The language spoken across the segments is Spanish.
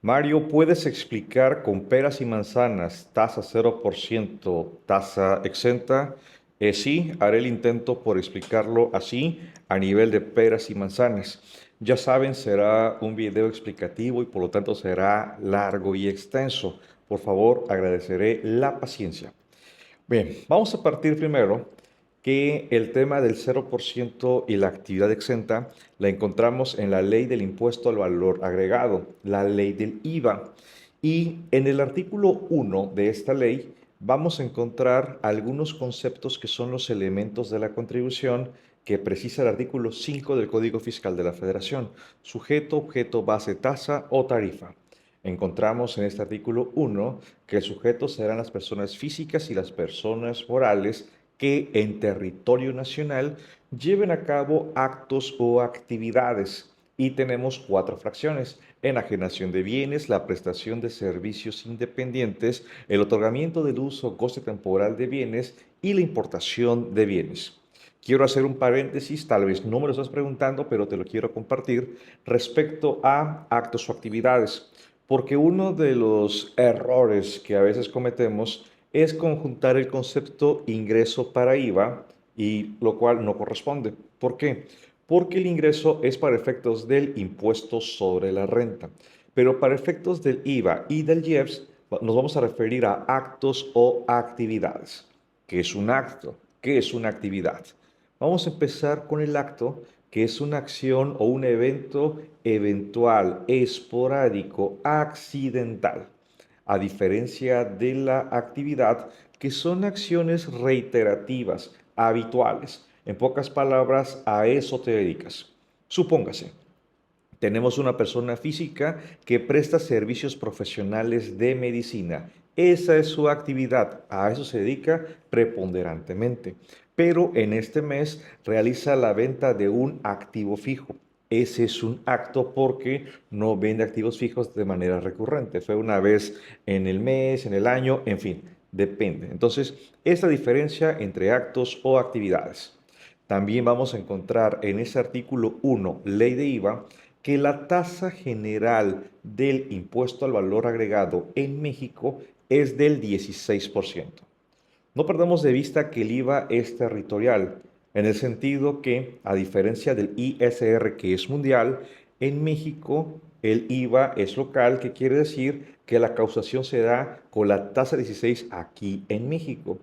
Mario, ¿puedes explicar con peras y manzanas, tasa 0%, tasa exenta? Sí, haré el intento por explicarlo así a nivel de peras y manzanas. Ya saben, será un video explicativo y por lo tanto será largo y extenso. Por favor, agradeceré la paciencia. Bien, vamos a partir primero que el tema del 0% y la actividad exenta la encontramos en la ley del impuesto al valor agregado, la ley del IVA. Y en el artículo 1 de esta ley vamos a encontrar algunos conceptos que son los elementos de la contribución que precisa el artículo 5 del Código Fiscal de la Federación, sujeto, objeto, base, tasa o tarifa. Encontramos en este artículo 1 que el sujeto serán las personas físicas y las personas morales que en territorio nacional lleven a cabo actos o actividades. Y tenemos cuatro fracciones: enajenación de bienes, la prestación de servicios independientes, el otorgamiento del uso o goce temporal de bienes y la importación de bienes. Quiero hacer un paréntesis, tal vez no me lo estás preguntando, pero te lo quiero compartir respecto a actos o actividades, porque uno de los errores que a veces cometemos es conjuntar el concepto ingreso para IVA y lo cual no corresponde. ¿Por qué? Porque el ingreso es para efectos del impuesto sobre la renta, pero para efectos del IVA y del IEPS nos vamos a referir a actos o actividades. ¿Qué es un acto? ¿Qué es una actividad? Vamos a empezar con el acto, que es una acción o un evento eventual, esporádico, accidental, a diferencia de la actividad, que son acciones reiterativas, habituales. En pocas palabras, a eso te dedicas. Supóngase, tenemos una persona física que presta servicios profesionales de medicina. Esa es su actividad, a eso se dedica preponderantemente. Pero en este mes realiza la venta de un activo fijo. Ese es un acto porque no vende activos fijos de manera recurrente. Fue una vez en el mes, en el año, en fin, depende. Entonces, es la diferencia entre actos o actividades. También vamos a encontrar en ese artículo 1, ley de IVA, que la tasa general del impuesto al valor agregado en México es del 16%. No perdamos de vista que el IVA es territorial, en el sentido que, a diferencia del ISR que es mundial, en México el IVA es local, que quiere decir que la causación se da con la tasa 16 aquí en México.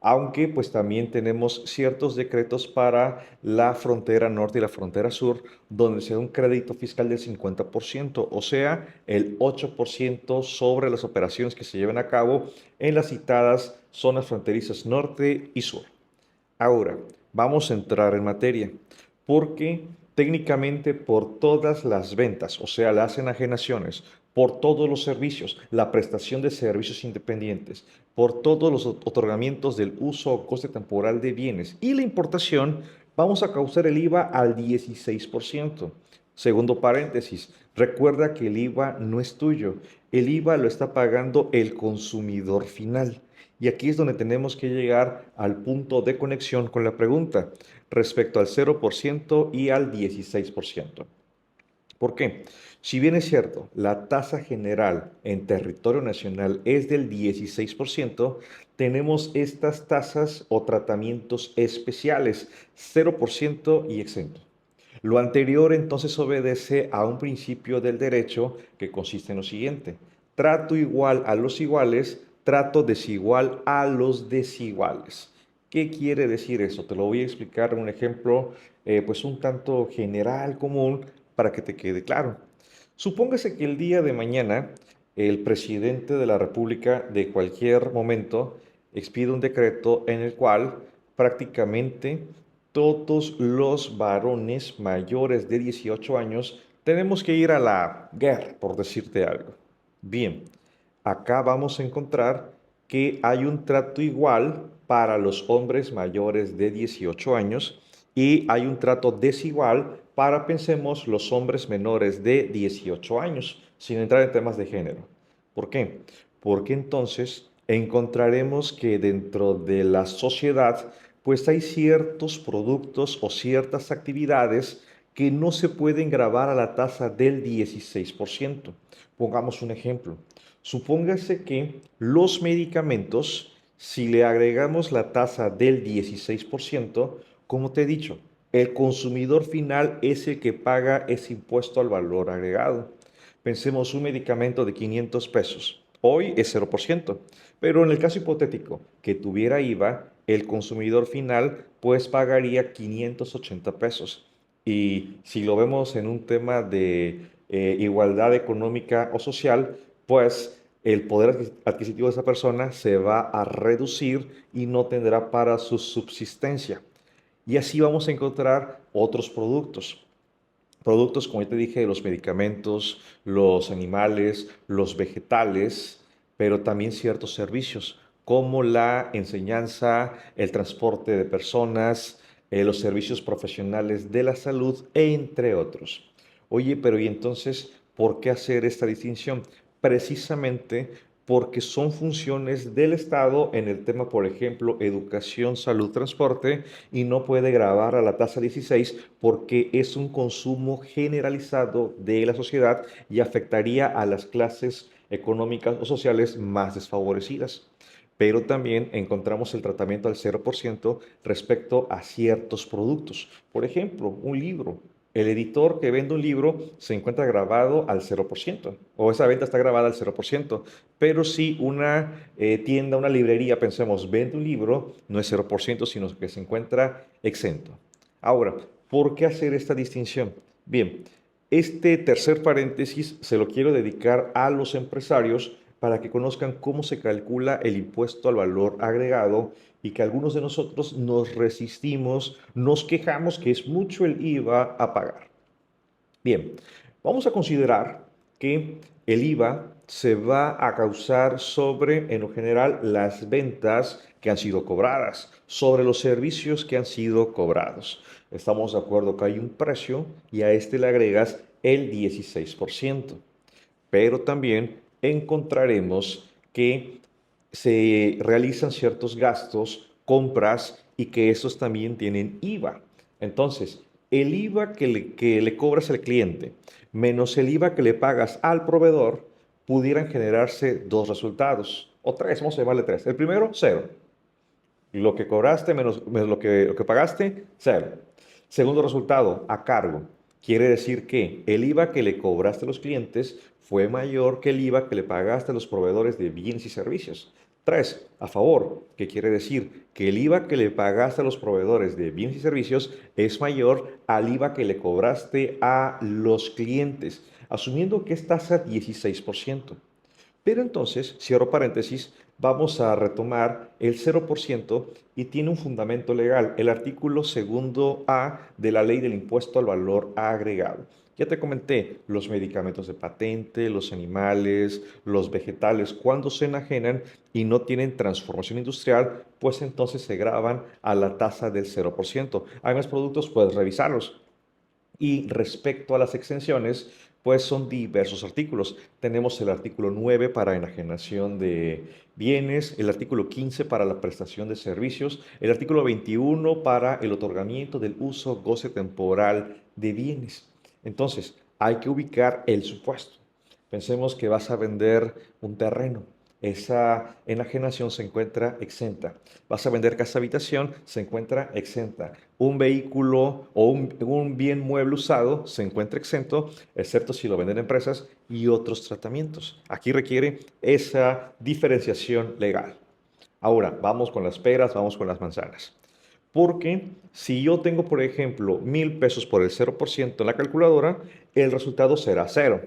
Aunque pues también tenemos ciertos decretos para la frontera norte y la frontera sur, donde se da un crédito fiscal del 50%, o sea, el 8% sobre las operaciones que se llevan a cabo en las citadas zonas fronterizas norte y sur. Ahora, vamos a entrar en materia, porque técnicamente por todas las ventas, o sea, las enajenaciones, por todos los servicios, la prestación de servicios independientes, por todos los otorgamientos del uso o coste temporal de bienes y la importación, vamos a causar el IVA al 16%. Segundo paréntesis, recuerda que el IVA no es tuyo, el IVA lo está pagando el consumidor final. Y aquí es donde tenemos que llegar al punto de conexión con la pregunta respecto al 0% y al 16%. ¿Por qué? Si bien es cierto, la tasa general en territorio nacional es del 16%, tenemos estas tasas o tratamientos especiales, 0% y exento. Lo anterior entonces obedece a un principio del derecho que consiste en lo siguiente: trato igual a los iguales, trato desigual a los desiguales. ¿Qué quiere decir eso? Te lo voy a explicar en un ejemplo pues un tanto general, común, para que te quede claro. Supóngase que el día de mañana el presidente de la República de cualquier momento expide un decreto en el cual prácticamente todos los varones mayores de 18 años tenemos que ir a la guerra, por decirte algo. Bien, acá vamos a encontrar que hay un trato igual para los hombres mayores de 18 años y hay un trato desigual para, pensemos, los hombres menores de 18 años, sin entrar en temas de género. ¿Por qué? Porque entonces encontraremos que dentro de la sociedad pues hay ciertos productos o ciertas actividades que no se pueden gravar a la tasa del 16%. Pongamos un ejemplo. Supóngase que los medicamentos, si le agregamos la tasa del 16%, como te he dicho, el consumidor final es el que paga ese impuesto al valor agregado. Pensemos un medicamento de 500 pesos. Hoy es 0%, pero en el caso hipotético que tuviera IVA, el consumidor final pues pagaría 580 pesos. Y si lo vemos en un tema de igualdad económica o social, pues el poder adquisitivo de esa persona se va a reducir y no tendrá para su subsistencia. Y así vamos a encontrar otros productos. Productos, como ya te dije, los medicamentos, los animales, los vegetales, pero también ciertos servicios como la enseñanza, el transporte de personas, los servicios profesionales de la salud, entre otros. Oye, pero ¿y entonces por qué hacer esta distinción? Precisamente porque son funciones del Estado en el tema, por ejemplo, educación, salud, transporte, y no puede grabar a la tasa 16 porque es un consumo generalizado de la sociedad y afectaría a las clases económicas o sociales más desfavorecidas. Pero también encontramos el tratamiento al 0% respecto a ciertos productos. Por ejemplo, un libro. El editor que vende un libro se encuentra grabado al 0%, o esa venta está grabada al 0%. Pero si una tienda, una librería, pensemos, vende un libro, no es 0%, sino que se encuentra exento. Ahora, ¿por qué hacer esta distinción? Bien, este tercer paréntesis se lo quiero dedicar a los empresarios para que conozcan cómo se calcula el impuesto al valor agregado y que algunos de nosotros nos resistimos, nos quejamos que es mucho el IVA a pagar. Bien, vamos a considerar que el IVA se va a causar sobre, en lo general, las ventas que han sido cobradas, sobre los servicios que han sido cobrados. Estamos de acuerdo que hay un precio y a este le agregas el 16%. Pero también encontraremos que se realizan ciertos gastos, compras y que esos también tienen IVA. Entonces, el IVA que le cobras al cliente menos el IVA que le pagas al proveedor pudieran generarse dos resultados, o tres, vamos a llamarle tres. El primero, cero. Lo que cobraste menos lo que pagaste, cero. Segundo resultado, a cargo. Quiere decir que el IVA que le cobraste a los clientes fue mayor que el IVA que le pagaste a los proveedores de bienes y servicios. Tres, a favor, que quiere decir que el IVA que le pagaste a los proveedores de bienes y servicios es mayor al IVA que le cobraste a los clientes, asumiendo que es tasa 16%. Pero entonces, cierro paréntesis, vamos a retomar el 0% y tiene un fundamento legal, el artículo segundo A de la ley del impuesto al valor agregado. Ya te comenté, los medicamentos de patente, los animales, los vegetales, cuando se enajenan y no tienen transformación industrial, pues entonces se graban a la tasa del 0%. Hay más productos, puedes revisarlos. Y respecto a las exenciones, pues son diversos artículos. Tenemos el artículo 9 para enajenación de bienes, el artículo 15 para la prestación de servicios, el artículo 21 para el otorgamiento del uso goce temporal de bienes. Entonces, hay que ubicar el supuesto. Pensemos que vas a vender un terreno. Esa enajenación se encuentra exenta. Vas a vender casa habitación, se encuentra exenta. Un vehículo o un bien mueble usado se encuentra exento, excepto si lo venden empresas y otros tratamientos. Aquí requiere esa diferenciación legal. Ahora, vamos con las peras, vamos con las manzanas. Porque si yo tengo, por ejemplo, 1,000 pesos por el 0% en la calculadora, el resultado será cero.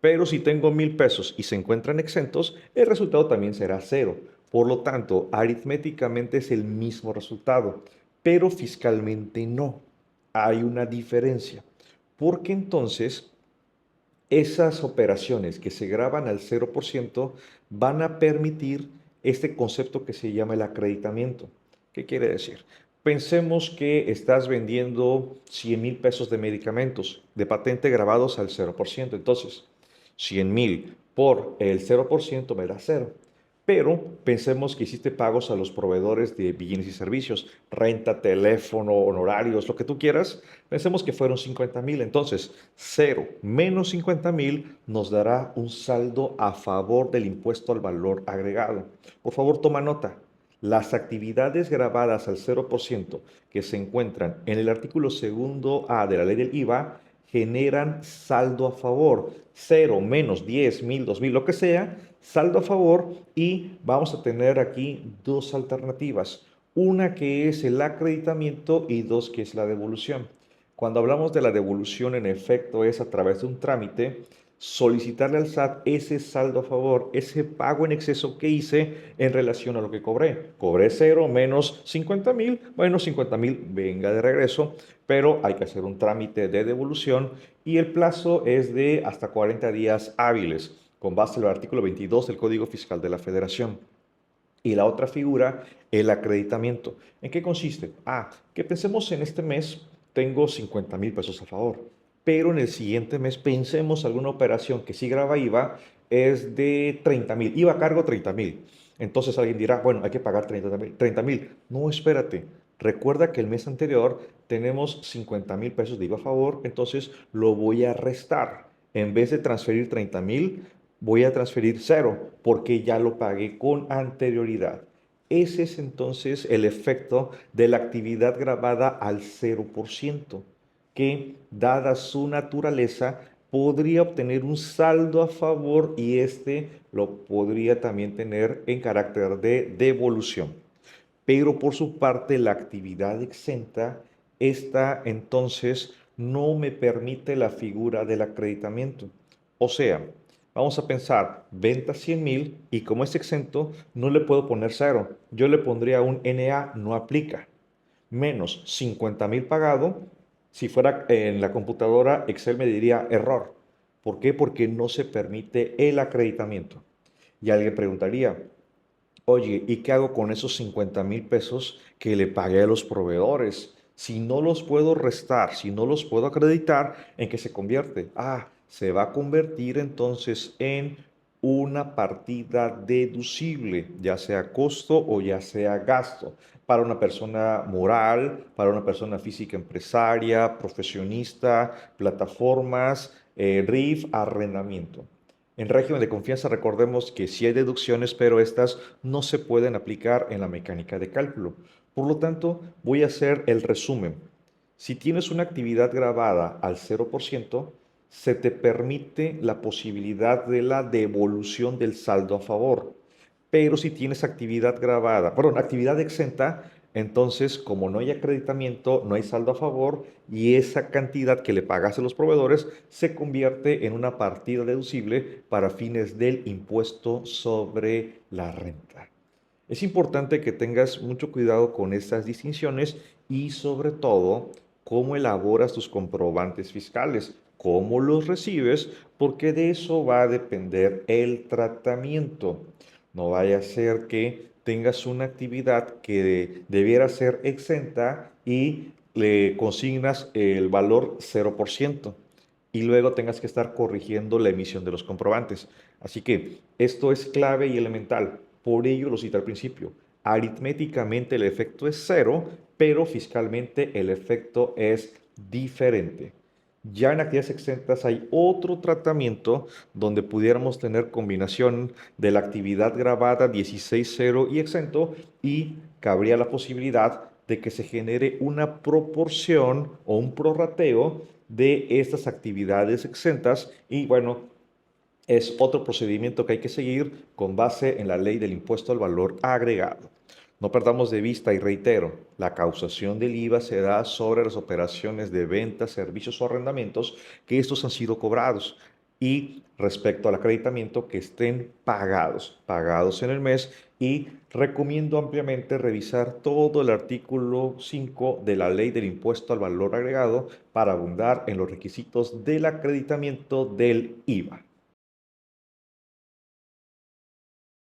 Pero si tengo 1,000 pesos y se encuentran exentos, el resultado también será cero. Por lo tanto, aritméticamente es el mismo resultado, pero fiscalmente no. Hay una diferencia. Porque entonces esas operaciones que se graban al 0% van a permitir este concepto que se llama el acreditamiento. ¿Qué quiere decir? Pensemos que estás vendiendo 100,000 pesos de medicamentos de patente grabados al 0%. Entonces, 100,000 por el 0% me da cero. Pero pensemos que hiciste pagos a los proveedores de bienes y servicios, renta, teléfono, honorarios, lo que tú quieras. Pensemos que fueron 50,000. Entonces, 0 menos 50,000 nos dará un saldo a favor del impuesto al valor agregado. Por favor, toma nota. Las actividades grabadas al 0% que se encuentran en el artículo segundo A de la ley del IVA generan saldo a favor. 0, menos 10,000, 2,000, lo que sea, saldo a favor, y vamos a tener aquí dos alternativas. Una que es el acreditamiento y dos que es la devolución. Cuando hablamos de la devolución, en efecto, es a través de un trámite solicitarle al SAT ese saldo a favor, ese pago en exceso que hice en relación a lo que cobré. Cobré 0 menos 50,000, bueno, 50,000 venga de regreso, pero hay que hacer un trámite de devolución y el plazo es de hasta 40 días hábiles, con base en el artículo 22 del Código Fiscal de la Federación. Y la otra figura, el acreditamiento. ¿En qué consiste? Que pensemos en este mes tengo 50,000 pesos a favor, pero en el siguiente mes pensemos alguna operación que sí graba IVA es de 30,000, IVA a cargo 30,000. Entonces alguien dirá, bueno, hay que pagar 30,000. 30,000. No, espérate. Recuerda que el mes anterior tenemos 50,000 pesos de IVA a favor, entonces lo voy a restar. En vez de transferir 30,000, voy a transferir 0 porque ya lo pagué con anterioridad. Ese es entonces el efecto de la actividad grabada al 0%, que dada su naturaleza podría obtener un saldo a favor y este lo podría también tener en carácter de devolución. Pero por su parte la actividad exenta, esta entonces no me permite la figura del acreditamiento. O sea, vamos a pensar, venta 100,000 y como es exento, no le puedo poner 0. Yo le pondría un NA, no aplica. Menos 50,000 pagado. Si fuera en la computadora, Excel me diría error. ¿Por qué? Porque no se permite el acreditamiento. Y alguien preguntaría, oye, ¿y qué hago con esos 50,000 pesos que le pagué a los proveedores? Si no los puedo restar, si no los puedo acreditar, ¿en qué se convierte? Se va a convertir entonces en una partida deducible, ya sea costo o ya sea gasto, para una persona moral, para una persona física empresaria, profesionista, plataformas, RIF, arrendamiento. En régimen de confianza recordemos que sí hay deducciones, pero estas no se pueden aplicar en la mecánica de cálculo. Por lo tanto, voy a hacer el resumen. Si tienes una actividad grabada al 0%, se te permite la posibilidad de la devolución del saldo a favor. Pero si tienes actividad grabada, perdón, actividad exenta, entonces como no hay acreditamiento, no hay saldo a favor y esa cantidad que le pagas a los proveedores se convierte en una partida deducible para fines del impuesto sobre la renta. Es importante que tengas mucho cuidado con estas distinciones y sobre todo cómo elaboras tus comprobantes fiscales, cómo los recibes, porque de eso va a depender el tratamiento. No vaya a ser que tengas una actividad que debiera ser exenta y le consignas el valor 0% y luego tengas que estar corrigiendo la emisión de los comprobantes. Así que esto es clave y elemental. Por ello lo cité al principio. Aritméticamente el efecto es 0, pero fiscalmente el efecto es diferente. Ya en actividades exentas hay otro tratamiento donde pudiéramos tener combinación de la actividad grabada 16.0 y exento, y cabría la posibilidad de que se genere una proporción o un prorrateo de estas actividades exentas, y bueno, es otro procedimiento que hay que seguir con base en la ley del impuesto al valor agregado. No perdamos de vista, y reitero, la causación del IVA se da sobre las operaciones de ventas, servicios o arrendamientos que estos han sido cobrados, y respecto al acreditamiento que estén pagados en el mes, y recomiendo ampliamente revisar todo el artículo 5 de la ley del impuesto al valor agregado para abundar en los requisitos del acreditamiento del IVA.